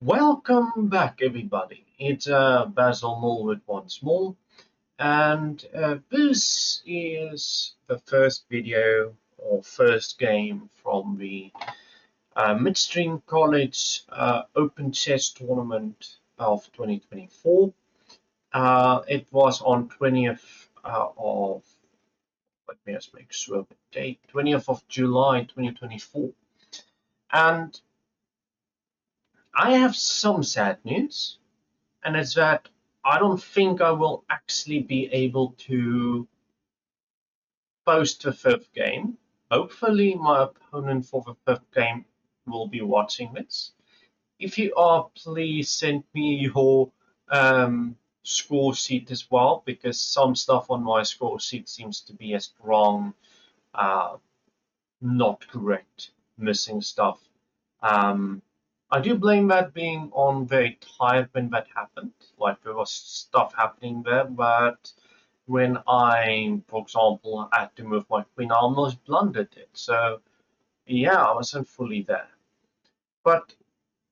Welcome back, everybody. It's BasilMillwood once more, and this is the first video or first game from the Midstream College Open Chess Tournament of 2024. It was on 20th of, let me just make sure of the date, 20th of July 2024, and I have some sad news. And it's that I don't think I will actually be able to post the fifth game. Hopefully my opponent for the fifth game will be watching this. If you are, please send me your score sheet as well, because some stuff on my score sheet seems to be as wrong, not correct, missing stuff. I do blame that being on very tired when that happened. Like there was stuff happening there, but when I, for example, had to move my queen, I almost blundered it. So yeah, I wasn't fully there. But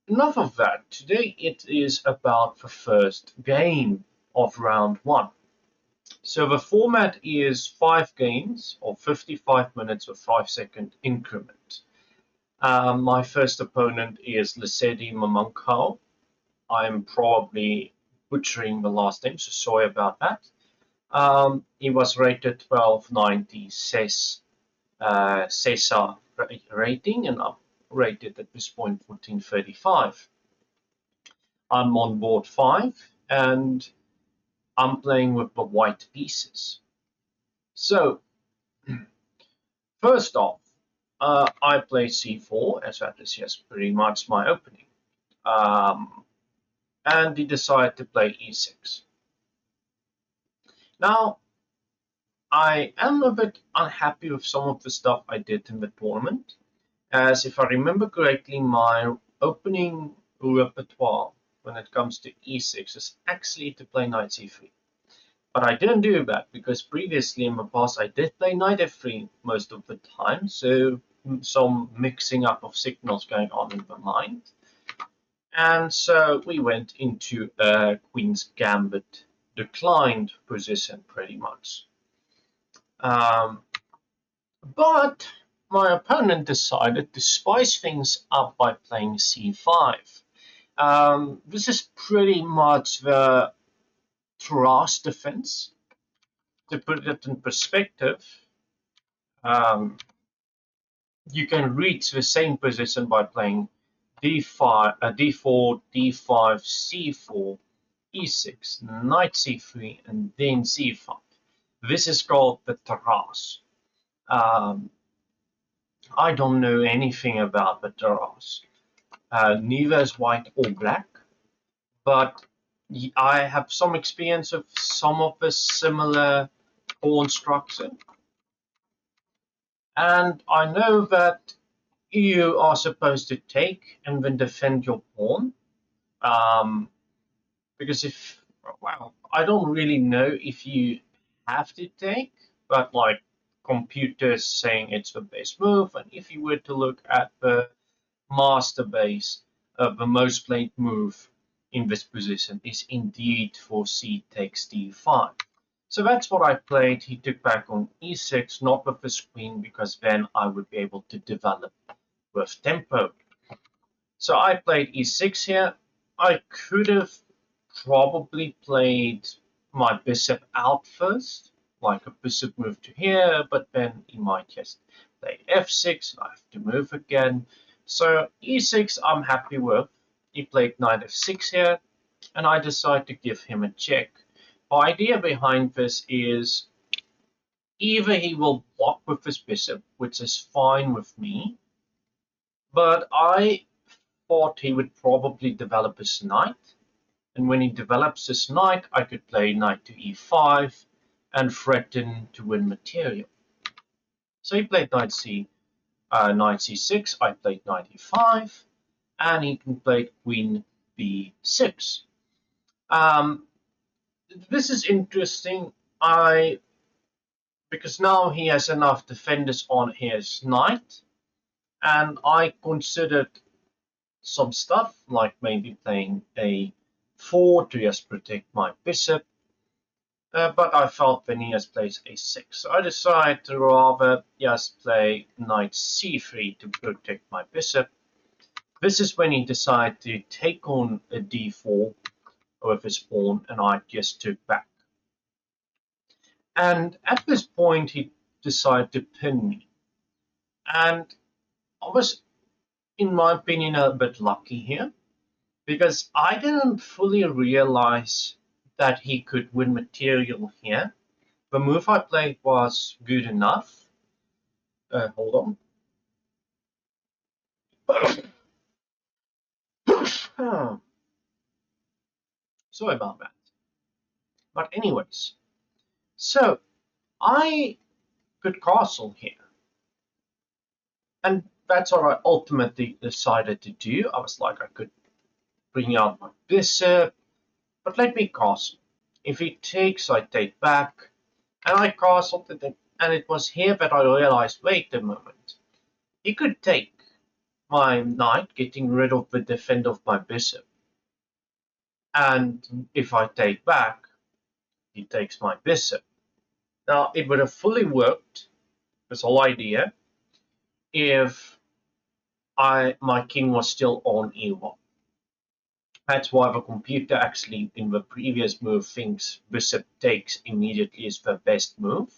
enough of that. Today it is about the first game of round one. So the format is 5 games of 55 minutes with 5-second increment. My first opponent is Lesedi Mmakou. I'm probably butchering the last name, so sorry about that. He was rated 1296 CESA rating, and I'm rated at this point 1435. I'm on board 5, and I'm playing with the white pieces. So, first off, I play c4, as that is just pretty much my opening. And he decided to play e6. Now, I am a bit unhappy with some of the stuff I did in the tournament, as if I remember correctly, my opening repertoire when it comes to e6 is actually to play knight c3. But I didn't do that because previously in the past I did play knight f3 most of the time, so some mixing up of signals going on in the mind. And so we went into a Queen's Gambit declined position pretty much. But my opponent decided to spice things up by playing c5. This is pretty much the Tarrasch defense. To put it in perspective, you can reach the same position by playing d4, d5, c4, e6, knight c3, and then c5. This is called the Tarrasch. I don't know anything about the Tarrasch. Neither is white or black, but I have some experience of some of the similar pawn structure. And I know that you are supposed to take and then defend your pawn. Because if, well, I don't really know if you have to take, but like computers saying it's the best move. And if you were to look at the master base, the most played move in this position is indeed for c takes d5. So that's what I played. He took back on e6, not with his queen, because then I would be able to develop with tempo. So I played e6 here. I could have probably played my bishop out first, like a bishop move to here, but then he might just play f6, and I have to move again. So e6 I'm happy with. He played knight f6 here, and I decide to give him a check. The idea behind this is either he will block with his bishop, which is fine with me, but I thought he would probably develop his knight. And when he develops his knight, I could play knight to e5 and threaten to win material. So he played knight c6, I played knight e5, and he played queen b6. This is interesting, because now he has enough defenders on his knight, and I considered some stuff, like maybe playing a4 to just protect my bishop. But I felt Venus plays a6, so I decided to rather just play knight c3 to protect my bishop. This is when he decided to take on a d4 with his pawn, and I just took back. And at this point, he decided to pin me. And I was, in my opinion, a bit lucky here, because I didn't fully realize that he could win material here. The move I played was good enough. Hold on. Sorry about that. But anyways, so I could castle here. And that's what I ultimately decided to do. I was like, I could bring out my bishop, but let me castle. If he takes, I take back. And I castled it, and it was here that I realized, wait a moment. He could take my knight, getting rid of the defender of my bishop. And if I take back, he takes my bishop. Now, it would have fully worked, this whole idea, if my king was still on e1. That's why the computer actually, in the previous move, thinks bishop takes immediately is the best move.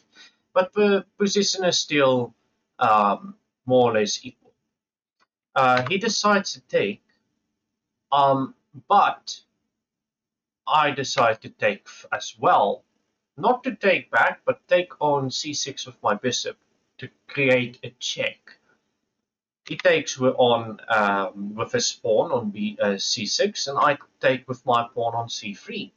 But the position is still more or less equal. He decides to take, but I decide to take as well. Not to take back, but take on c6 with my bishop to create a check. He takes on with his pawn on c6, and I take with my pawn on c3.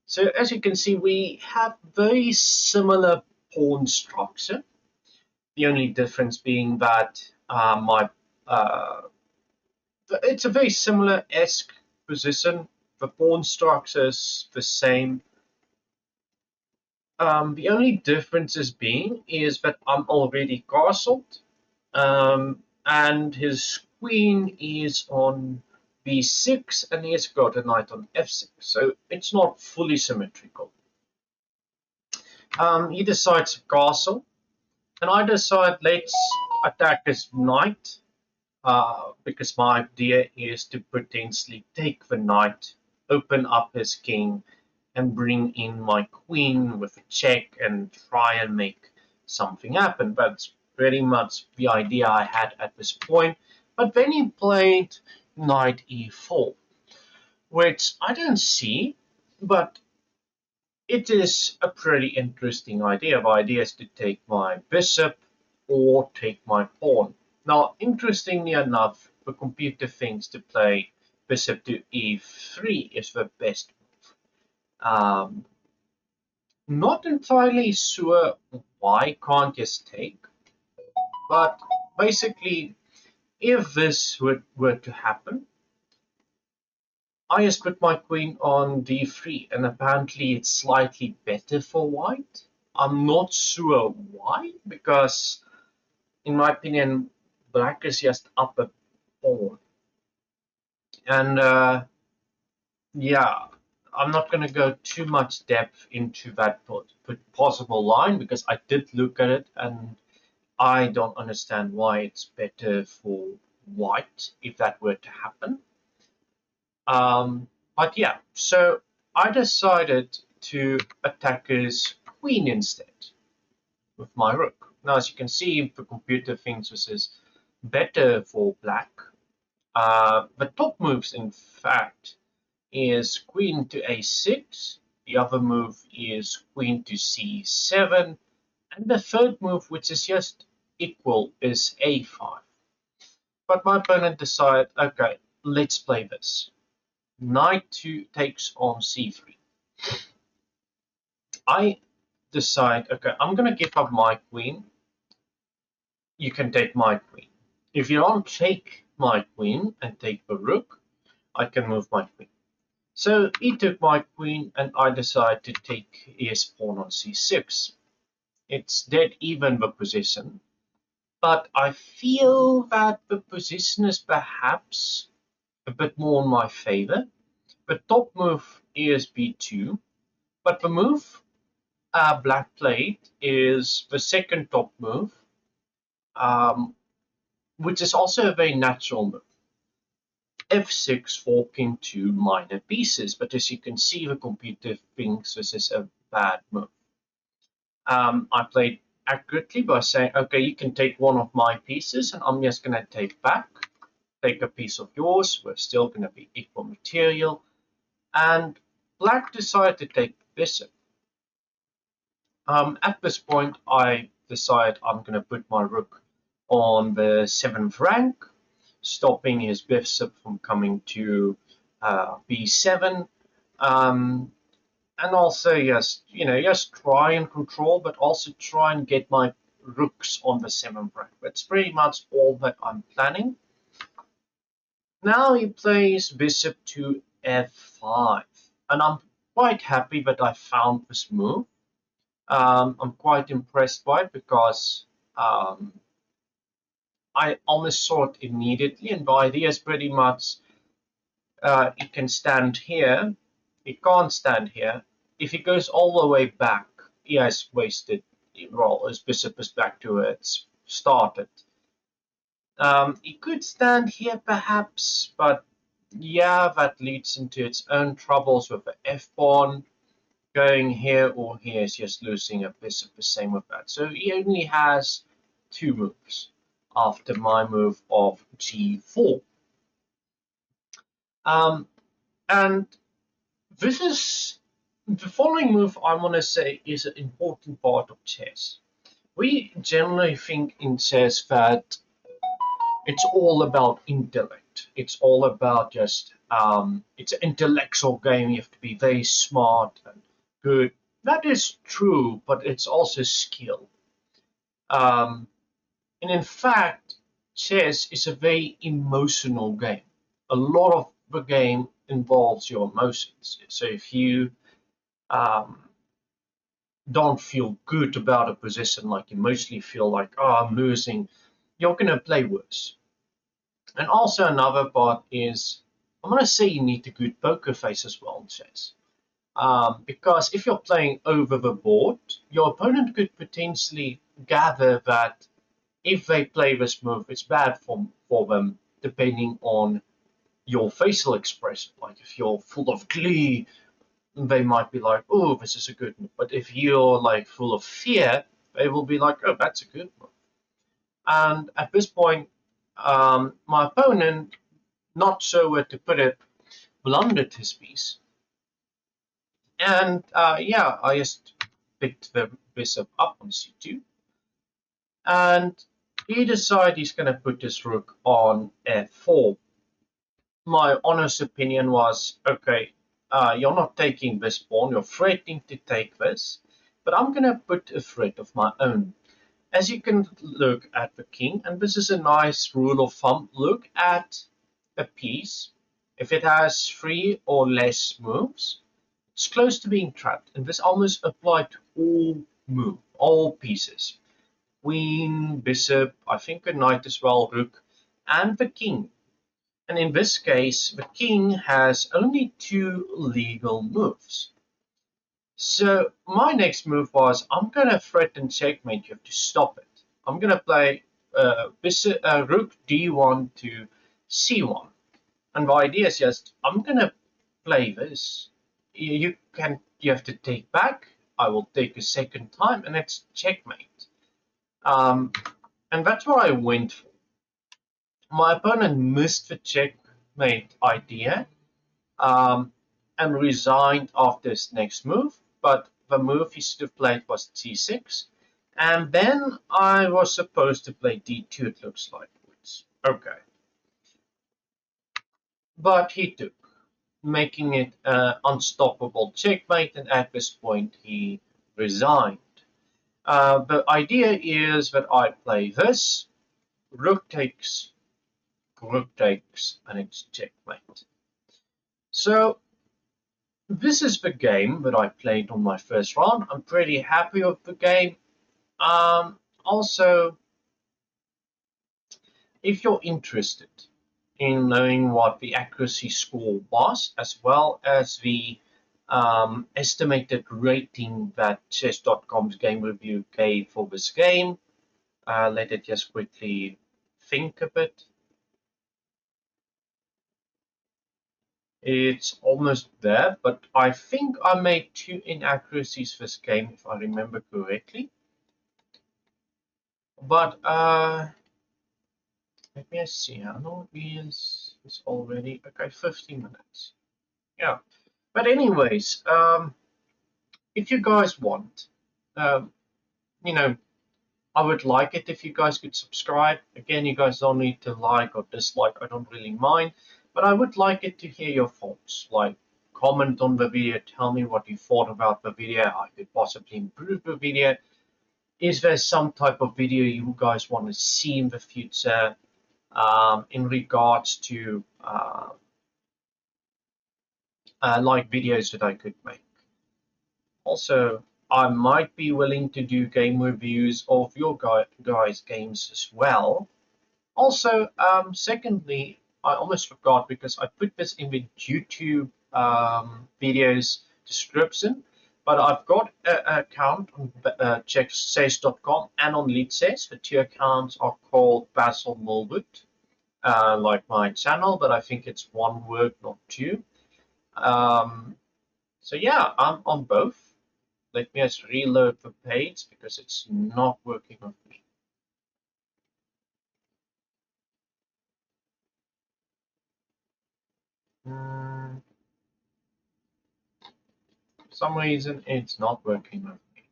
So as you can see, we have very similar pawn structure. The only difference being that it's a very similar-esque position. The pawn structure is the same. The only difference is that I'm already castled, and his queen is on b6, and he's got a knight on f6, so it's not fully symmetrical. He decides to castle, and I decide let's attack his knight, because my idea is to potentially take the knight, open up his king, and bring in my queen with a check and try and make something happen. That's pretty much the idea I had at this point. But then he played knight e4, which I don't see, but it is a pretty interesting idea. The idea is to take my bishop or take my pawn. Now, interestingly enough, the computer thinks to play bishop to e3 is the best move. Not entirely sure why can't just take, but basically, if this were to happen, I just put my queen on d3, and apparently it's slightly better for white. I'm not sure why, because in my opinion, black is just up a pawn. And yeah, I'm not going to go too much depth into that possible line, because I did look at it and I don't understand why it's better for white if that were to happen. But yeah, so I decided to attack his queen instead with my rook. Now, as you can see, the computer thinks this is better for black. The top moves, in fact, is queen to a6. The other move is queen to c7. And the third move, which is just equal, is a5. But my opponent decided, okay, let's play this. Knight takes on c3. I decide, okay, I'm going to give up my queen. You can take my queen. If you don't take my queen and take the rook, I can move my queen. So he took my queen, and I decide to take his pawn on c6. It's dead even, the position. But I feel that the position is perhaps a bit more in my favor. The top move is b2, but the move black played is the second top move, um, which is also a very natural move. f6 for king 2 minor pieces, but as you can see, the computer thinks this is a bad move. I played accurately by saying, okay, you can take one of my pieces, and I'm just going to take a piece of yours. We're still going to be equal material. And black decided to take bishop. At this point, I decide I'm going to put my rook on the 7th rank, stopping his bishop from coming to b7. And also, just try and control, but also try and get my rooks on the 7th rank. That's pretty much all that I'm planning. Now he plays bishop to f5, and I'm quite happy that I found this move. I'm quite impressed by it because I almost saw it immediately, and the idea is pretty much he can stand here, he can't stand here. If he goes all the way back, he has wasted, well, his bishop is back to where it's started. He could stand here perhaps, but yeah, that leads into its own troubles with the f-pawn. Going here or here is just losing a bishop, the same with that. So he only has 2 moves after my move of g4. And this is the following move I want to say is an important part of chess. We generally think in chess that it's all about intellect. It's all about just it's an intellectual game. You have to be very smart and good. That is true, but it's also skill. And in fact, chess is a very emotional game. A lot of the game involves your emotions. So if you don't feel good about a position, like you mostly feel like, oh, I'm losing, you're going to play worse. And also another part is, I'm going to say you need a good poker face as well in chess. Because if you're playing over the board, your opponent could potentially gather that if they play this move, it's bad for them, depending on your facial expression. Like if you're full of glee, they might be like, oh, this is a good move. But if you're like full of fear, they will be like, oh, that's a good move. And at this point, my opponent, not sure where to put it, blundered his piece. And yeah, I just picked the bishop up on c2. And he decided he's going to put his rook on f4. My honest opinion was, okay, you're not taking this pawn, you're threatening to take this, but I'm going to put a threat of my own. As you can look at the king, and this is a nice rule of thumb, look at a piece. If it has 3 or less moves, it's close to being trapped, and this almost applied to all pieces. Queen, bishop, I think a knight as well, rook, and the king. And in this case, the king has only 2 legal moves. So my next move was, I'm going to threaten checkmate, you have to stop it. I'm going to play rook d1 to c1. And the idea is just, I'm going to play this. You have to take back. I will take a second time, and it's checkmate. And that's what I went for. My opponent missed the checkmate idea and resigned after his next move. But the move he should have played was c6. And then I was supposed to play d2, it looks like. Okay. But he took, making it an unstoppable checkmate, and at this point he resigned. The idea is that I play this, rook takes, and it's checkmate. So this is the game that I played on my first round. I'm pretty happy with the game. Also, if you're interested in knowing what the accuracy score was, as well as the estimated rating that chess.com's game review gave for this game. Let it just quickly think a bit. It's almost there, but I think I made 2 inaccuracies this game, if I remember correctly. But let me see, how long is this already? Okay, 15 minutes. Yeah. But anyways, if you guys want, you know, I would like it if you guys could subscribe. Again, you guys don't need to like or dislike, I don't really mind. But I would like it to hear your thoughts. Like, comment on the video, tell me what you thought about the video, how I could possibly improve the video. Is there some type of video you guys want to see in the future in regards to like videos that I could make? Also, I might be willing to do game reviews of your guys' games as well. Also, secondly, I almost forgot because I put this in the YouTube videos description, but I've got an account on checksays.com and on LeadSays. The 2 accounts are called BasilMillwood, like my channel, but I think it's 1 word, not 2. So yeah, I'm on both. Let me just reload the page because it's not working with me. For some reason it's not working with me.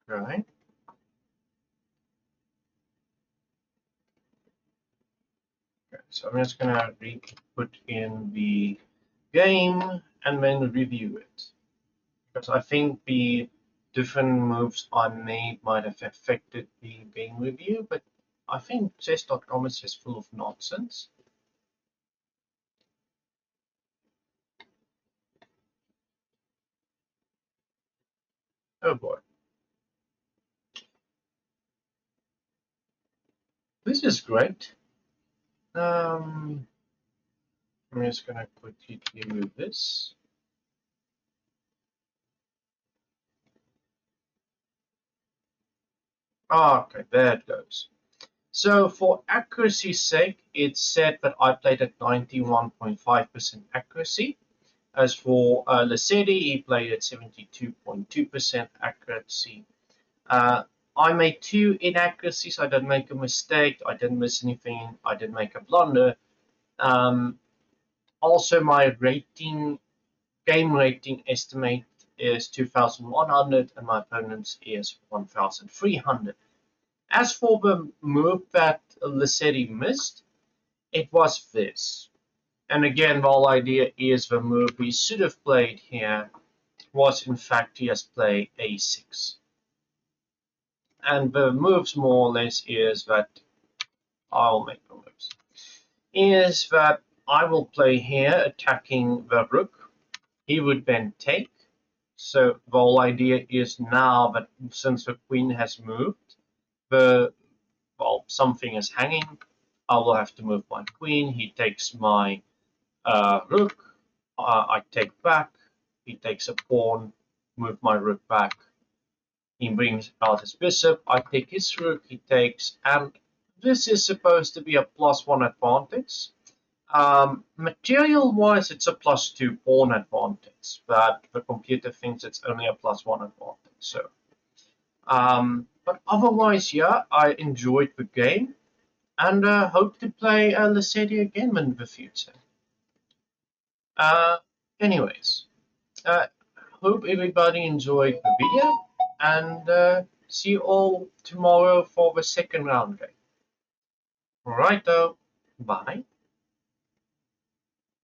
Right. Okay, so I'm just gonna put in the game and then review it. Because I think the different moves I made might have affected the game review, but I think chess.com is just full of nonsense. Oh boy. This is great. I'm just gonna quickly remove this. Okay, there it goes. So for accuracy's sake, it said that I played at 91.5% accuracy. As for Lesedi, he played at 72.2% accuracy. I made 2 inaccuracies. I didn't make a mistake. I didn't miss anything. I didn't make a blunder. Also, my rating, game rating estimate is 2,100, and my opponent's is 1,300. As for the move that Lesedi missed, it was this. And again, the whole idea is the move we should have played here was in fact to just play a6. And the moves more or less is that I'll make the moves. Is that I will play here attacking the rook. He would then take. So the whole idea is now that since the queen has moved, something is hanging. I will have to move my queen. He takes my rook. I take back. He takes a pawn. Move my rook back. He brings out his bishop. I take his rook. He takes, and this is supposed to be a +1 advantage. Material-wise, it's a +2 pawn advantage, but the computer thinks it's only a +1 advantage. So, but otherwise, yeah, I enjoyed the game, and hope to play Lesedi again in the future. Anyways, hope everybody enjoyed the video, and see you all tomorrow for the second round game. Alright though, bye.